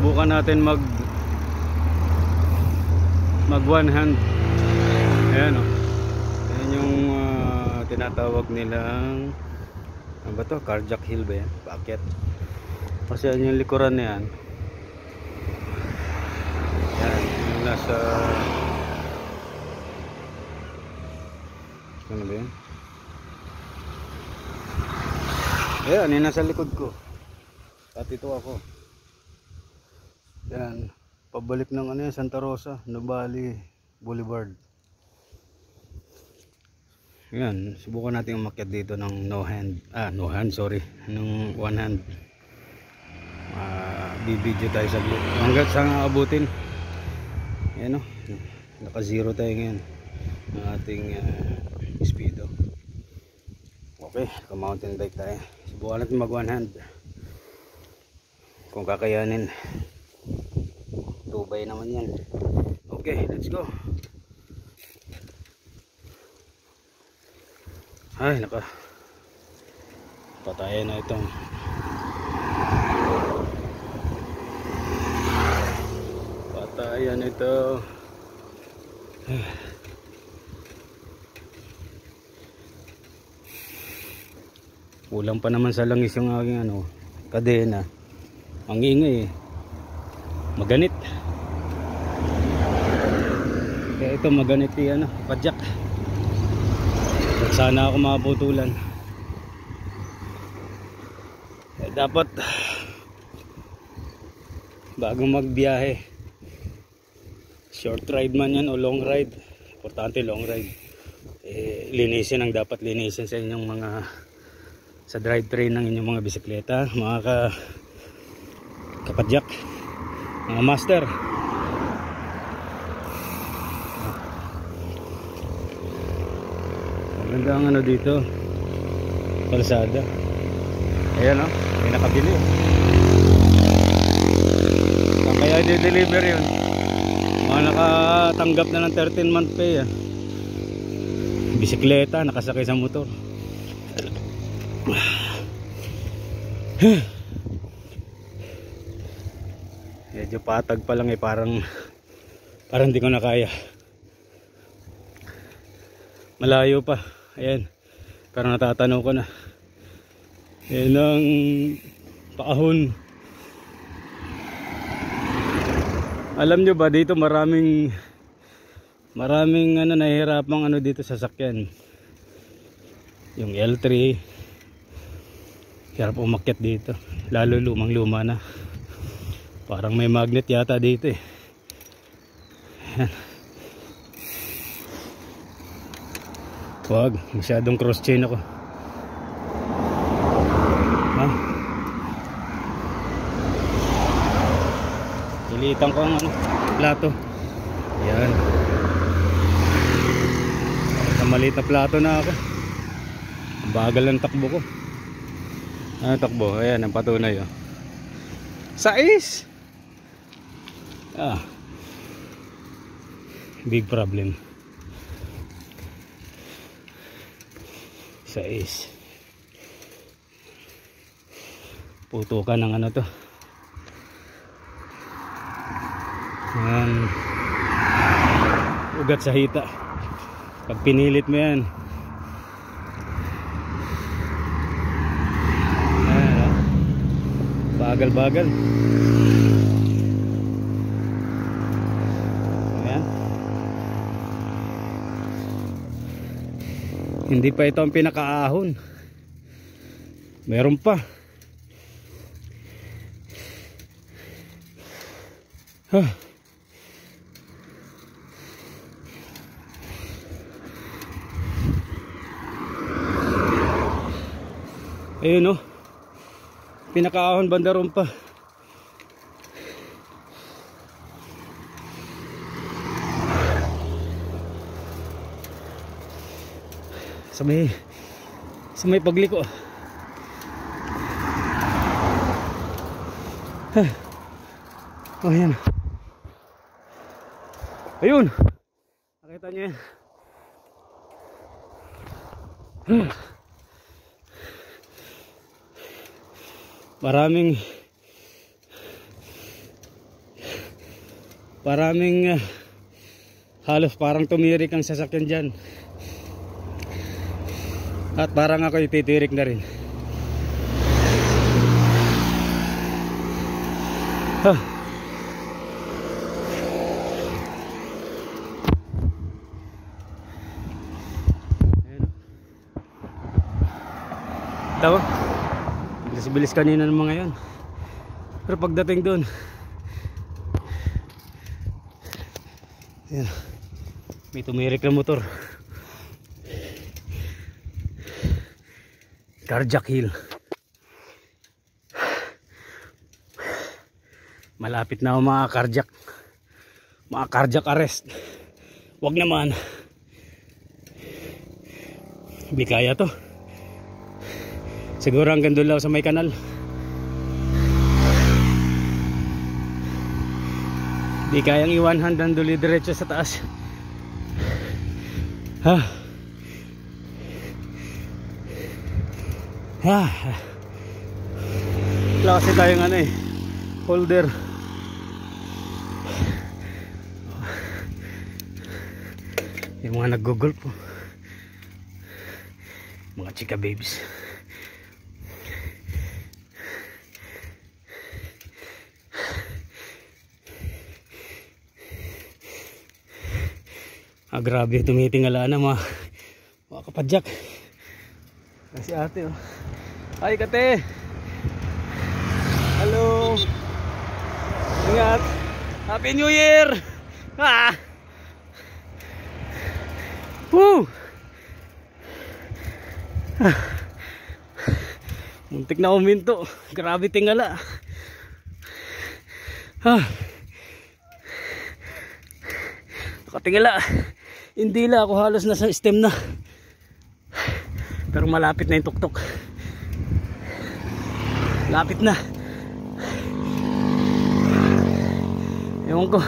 subukan natin mag one hand. Ayan o. Ayan yung tinatawag nilang ano ba to? Carjack hill ba yan? Paakyat. Kasi yan yung likuran na yan. Yan. Yung nasa ano ba yan? Ayan. Yung nasa likod ko. At ito ako. Yan. Pabalik ng ano yan, Santa Rosa, Nubali Boulevard. Yan, subukan natin umakyat dito ng no hand, sorry, ng one hand. Bibidyo tayo sa hanggat saan aabutin. Yan o, naka zero tayo ngayon ng ating speedo. Okay, naka-mountain bike tayo. Subukan natin mag one hand kung kakayanin. Tubay naman yan. Okay, let's go. Ay, patayin na itong patayan ito. Kulang pa naman sa langis yung aking kadena. Ang ingay maganit. Kaya ito maganit yung padjak. Sana ako maputulan. Dapat bago magbiyahe, short ride man yan o long ride, importante long ride, linisin ang dapat linisin sa inyong mga sa drivetrain ng inyong mga bisikleta, mga kapadjak, mga master. Maganda ang dito, kalsada. Ayan o, may nakabili. Kaya i-deliver yun. Mga nakatanggap na ng 13-month pay. Bisikleta, nakasakay sa motor. Medyo patag pa lang parang hindi ko na kaya. Malayo pa. Ayan, parang natatanaw ko na. Ayan ang paahon. Alam nyo ba dito maraming nahihirapang dito sasakyan. Yung L3 hirap umakyat dito, lalo lumang luma na. Parang may magnet yata dito eh. Ayan. Wag, masyadong cross chain ako. Ha? Ilitan ko ang plato. Yan. Sa maliit na plato na ako. Ang bagal ng takbo ko. Ano takbo? Ayan, ang patunay oh. 6! Big problem. 6. Putukan ng to. Ugat sa hita. Pag pinilit mo yan. Bagal-bagal. Ayan. Hindi pa ito ang pinakaahon. Meron pa. Ayun pinakaahon bandaron pa. Sa may pagliko. Ayan. Ayun. Nakita niyo yan. Paraming halos parang tumirik ang sasakyan dyan. At parang ako ititirik na rin. Tawa, bilis-bilis kanina ng mga yan. Pero pagdating doon, ayan, may tumirik na motor. Carjack Hill. Malapit na ako mga carjack arrest. Wag naman. Hindi kaya to. Siguro hanggang doon lang sa may kanal. Di kayang iwan hanggang duli diretso sa taas. Wala kasi tayong ano holder. Yung mga nag-google po, mga chika babies. Grabe, tumitingala na mga kapadyak. Kasi ate Hi kate. Hello. Ingat. Happy New Year. Muntik na uminto. Grabe tingala. Nakatingala. Hindi lang ako halos nasa stem na. Pero malapit na yung tuktok. Lapit na. Ewan ko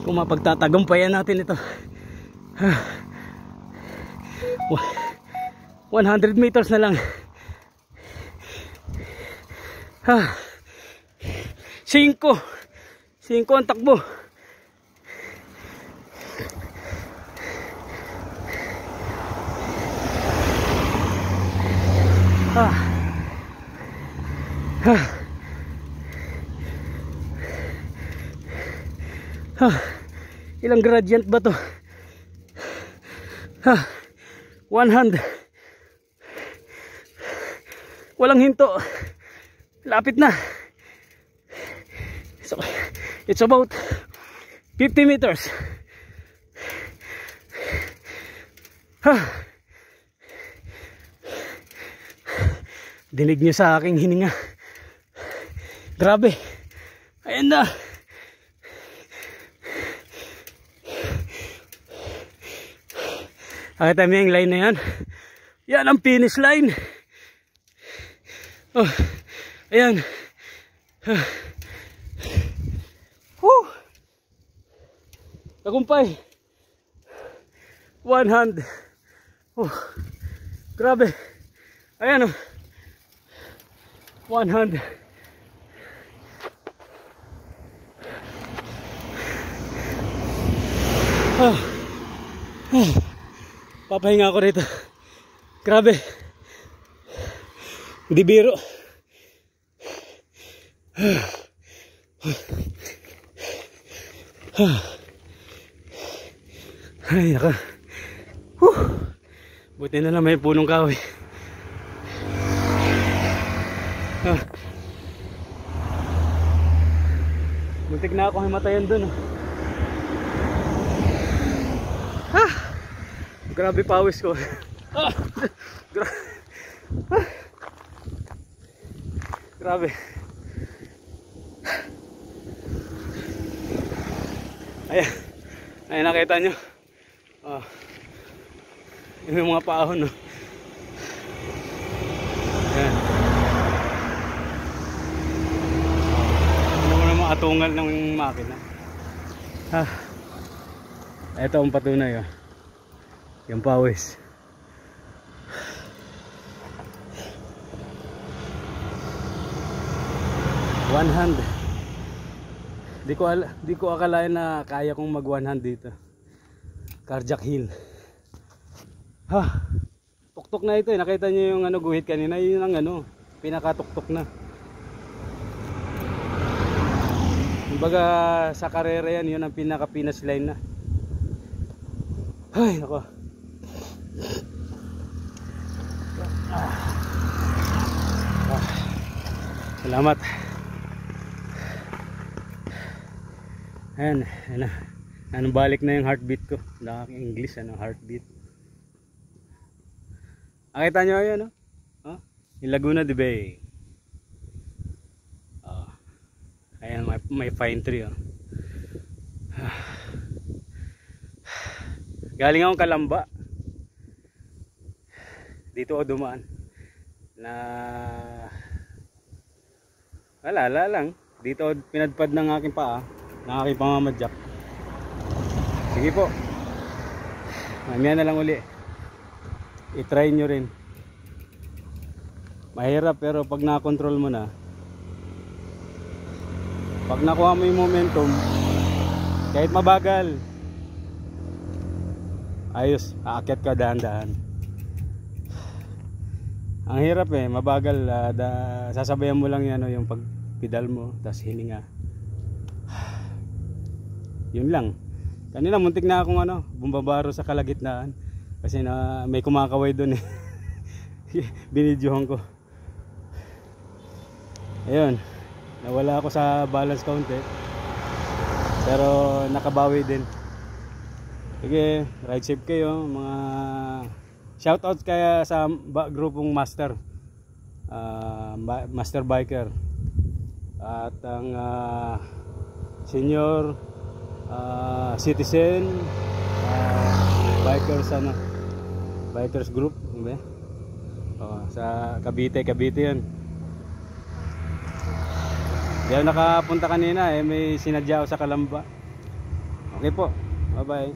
kung mapagtatagumpayan natin ito. 100 meters na lang. 5 ang takbo. Ilang gradient ba to? 100. Walang hinto. Lapit na. So, it's about 50 meters. Dinig niyo sa aking hininga. Grabe. Ayan na. Nakita mo yung line na yan? Yan ang finish line. Ayan. Tagumpay. 100. Grabe. Ayan 100. Papahinga ako rito. Grabe. Hindi biro. Ay, naka. Buti na lang may punong kahoy. Muntik na ako himatayan dun. Grabe pawis ko. Grabe. Ayan. Ayan, nakita nyo. Yung mga paahon. Ayan. Ano mo naman atungal ng makina. Ito ang patunay. Yung pawis. Di ko akalain na kaya kong mag one hand dito. Carjack hill. Ha. Tuktok na ito eh. Nakita niyo yung ano guhit kanina, yun ang ano, pinakatuktok na. Kumbaga sa karera yan, yun ang pinaka-finish line na. Ay, nako. Salamat. Ayan, ayan. Ano, balik na yung heartbeat ko. English, ano, heartbeat. Nakita nyo yan, no? Oh, yung Laguna de Bay. Oh. Ayan, may pine tree, oh. Galing akong Kalamba. Dito ako dumaan. Wala lang. Dito pinadpad ng aking paa, ng aking pamamadyak. Sige po. Mamaya na lang uli. I-try nyo rin. Mahirap pero pag na-control mo na, pag nakuha mo yung momentum, kahit mabagal, ayos, aakyat ka dahan-dahan. Ang hirap eh, mabagal, sasabayan mo lang yan, yung pagpedal mo, tapos hininga. Yun lang. Kanina muntik na akong bumbabaro sa kalagitnaan kasi na may kumakaway doon eh. Binidyohan ko. Ayun, nawala ako sa balance counter, pero nakabawi din. Sige, ride safe kayo mga. Shoutout kaya sa grupong master, master biker at ang senior citizen bikers group, diba? Sa Cavite yun. Diyan nakapunta kanina eh, may sinadya ako sa Kalamba. Okay po, bye bye.